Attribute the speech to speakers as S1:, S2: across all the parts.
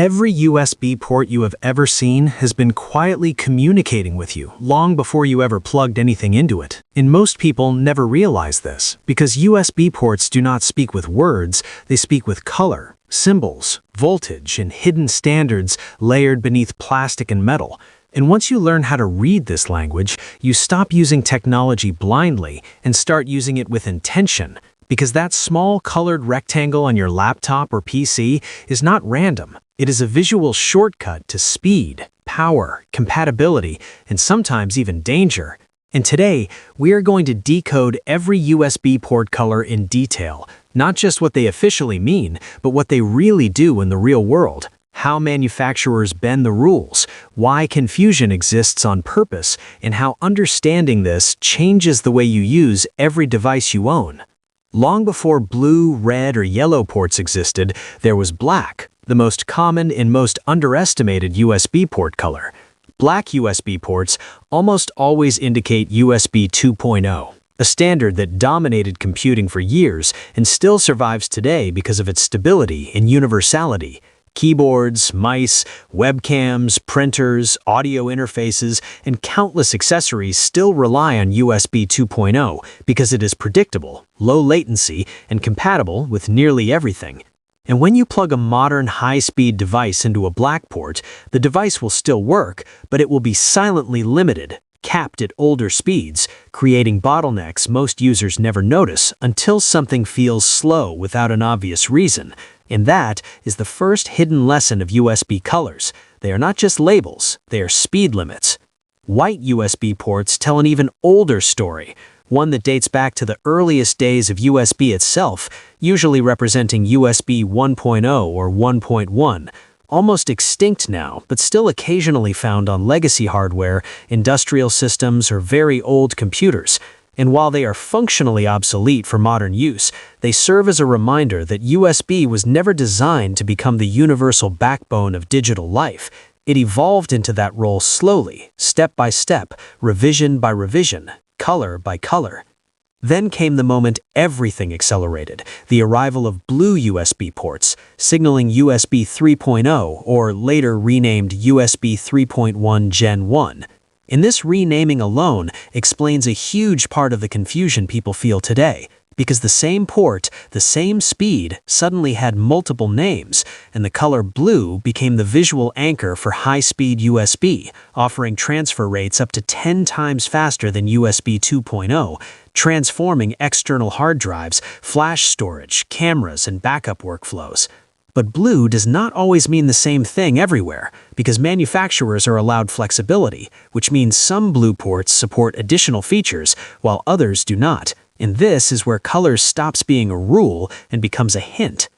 S1: Every USB port you have ever seen has been quietly communicating with you long before you ever plugged anything into it. And most people never realize this, because USB ports do not speak with words, they speak with color, symbols, voltage, and hidden standards layered beneath plastic and metal. And once you learn how to read this language, you stop using technology blindly and start using it with intention. Because that small colored rectangle on your laptop or PC is not random. It is a visual shortcut to speed, power, compatibility, and sometimes even danger. And today, we are going to decode every USB port color in detail, not just what they officially mean, but what they really do in the real world. How manufacturers bend the rules, why confusion exists on purpose, and how understanding this changes the way you use every device you own. Long before blue, red, or yellow ports existed, there was black, the most common and most underestimated USB port color. Black USB ports almost always indicate USB 2.0, a standard that dominated computing for years and still survives today because of its stability and universality. Keyboards, mice, webcams, printers, audio interfaces, and countless accessories still rely on USB 2.0 because it is predictable, low latency, and compatible with nearly everything. And when you plug a modern high-speed device into a black port, the device will still work, but it will be silently limited, capped at older speeds, creating bottlenecks most users never notice until something feels slow without an obvious reason. And that is the first hidden lesson of USB colors. They are not just labels, they are speed limits. White USB ports tell an even older story, one that dates back to the earliest days of USB itself, usually representing USB 1.0 or 1.1. Almost extinct now, but still occasionally found on legacy hardware, industrial systems, or very old computers. And while they are functionally obsolete for modern use, they serve as a reminder that USB was never designed to become the universal backbone of digital life. It evolved into that role slowly, step by step, revision by revision, color by color. Then came the moment everything accelerated, the arrival of blue USB ports, signaling USB 3.0, or later renamed USB 3.1 Gen 1. And this renaming alone explains a huge part of the confusion people feel today, because the same port, the same speed, suddenly had multiple names, and the color blue became the visual anchor for high-speed USB, offering transfer rates up to 10 times faster than USB 2.0, transforming external hard drives, flash storage, cameras, and backup workflows. But blue does not always mean the same thing everywhere, because manufacturers are allowed flexibility, which means some blue ports support additional features, while others do not. And this is where color stops being a rule and becomes a hint.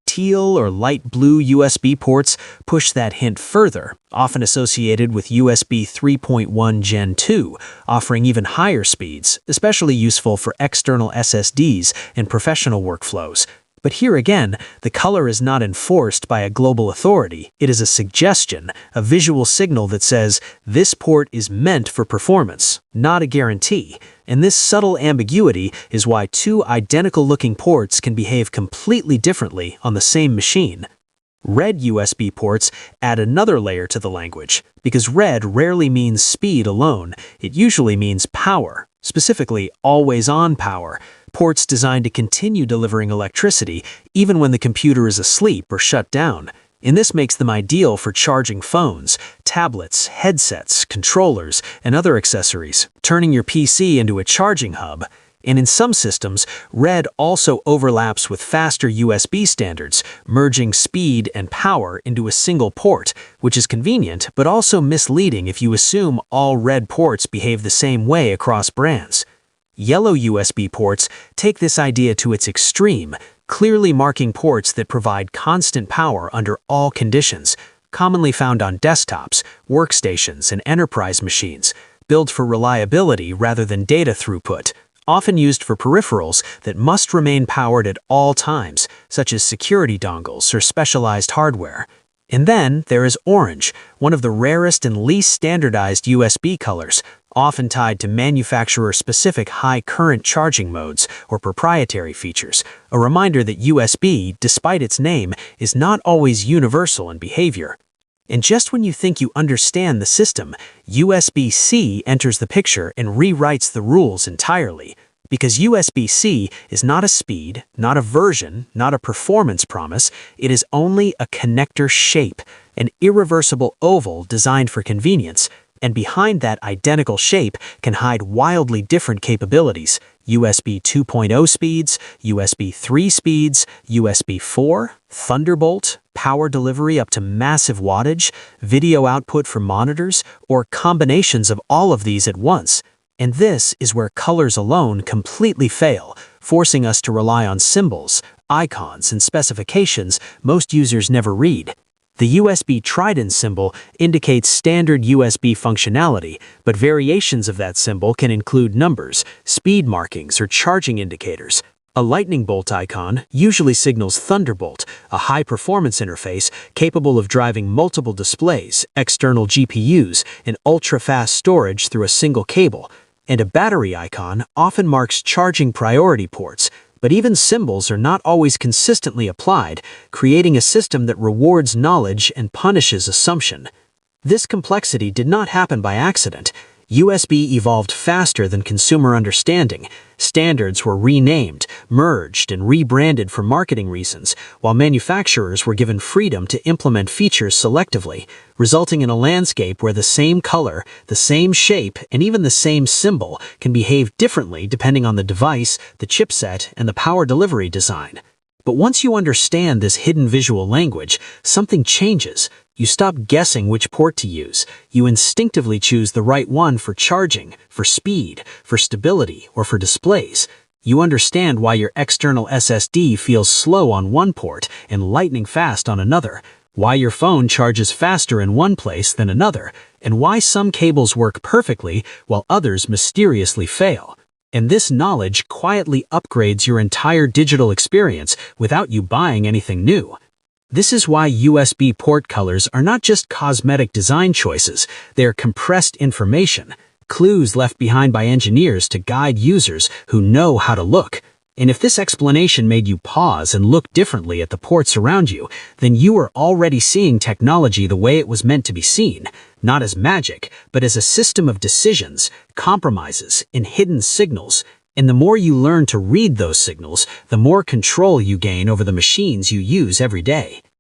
S1: Teal or light blue USB ports push that hint further, often associated with USB 3.1 Gen 2, offering even higher speeds, especially useful for external SSDs and professional workflows. But here again, the color is not enforced by a global authority. It is a suggestion, a visual signal that says, this port is meant for performance, not a guarantee. And this subtle ambiguity is why two identical-looking ports can behave completely differently on the same machine. Red USB ports add another layer to the language, because red rarely means speed alone. It usually means power, specifically always-on power. Ports designed to continue delivering electricity even when the computer is asleep or shut down. And this makes them ideal for charging phones, tablets, headsets, controllers, and other accessories, turning your PC into a charging hub. And in some systems, red also overlaps with faster USB standards, merging speed and power into a single port, which is convenient but also misleading if you assume all red ports behave the same way across brands. Yellow USB ports take this idea to its extreme, clearly marking ports that provide constant power under all conditions, commonly found on desktops, workstations, and enterprise machines, built for reliability rather than data throughput, often used for peripherals that must remain powered at all times, such as security dongles or specialized hardware. And then there is orange, one of the rarest and least standardized USB colors, often tied to manufacturer-specific high-current charging modes or proprietary features, a reminder that USB, despite its name, is not always universal in behavior. And just when you think you understand the system, USB-C enters the picture and rewrites the rules entirely. Because USB-C is not a speed, not a version, not a performance promise, it is only a connector shape, an irreversible oval designed for convenience, and behind that identical shape can hide wildly different capabilities: USB 2.0 speeds, USB 3 speeds, USB 4, Thunderbolt, power delivery up to massive wattage, video output for monitors, or combinations of all of these at once. And this is where colors alone completely fail, forcing us to rely on symbols, icons, and specifications most users never read. The USB trident symbol indicates standard USB functionality, but variations of that symbol can include numbers, speed markings, or charging indicators. A lightning bolt icon usually signals Thunderbolt, a high-performance interface capable of driving multiple displays, external GPUs, and ultra-fast storage through a single cable. And a battery icon often marks charging priority ports, but even symbols are not always consistently applied, creating a system that rewards knowledge and punishes assumption. This complexity did not happen by accident. USB evolved faster than consumer understanding. Standards were renamed, merged, and rebranded for marketing reasons, while manufacturers were given freedom to implement features selectively, resulting in a landscape where the same color, the same shape, and even the same symbol can behave differently depending on the device, the chipset, and the power delivery design. But once you understand this hidden visual language, something changes. You stop guessing which port to use. You instinctively choose the right one for charging, for speed, for stability, or for displays. You understand why your external SSD feels slow on one port and lightning fast on another, why your phone charges faster in one place than another, and why some cables work perfectly while others mysteriously fail. And this knowledge quietly upgrades your entire digital experience without you buying anything new. This is why USB port colors are not just cosmetic design choices, they are compressed information, clues left behind by engineers to guide users who know how to look. And if this explanation made you pause and look differently at the ports around you, then you are already seeing technology the way it was meant to be seen, not as magic, but as a system of decisions, compromises, and hidden signals. And the more you learn to read those signals, the more control you gain over the machines you use every day.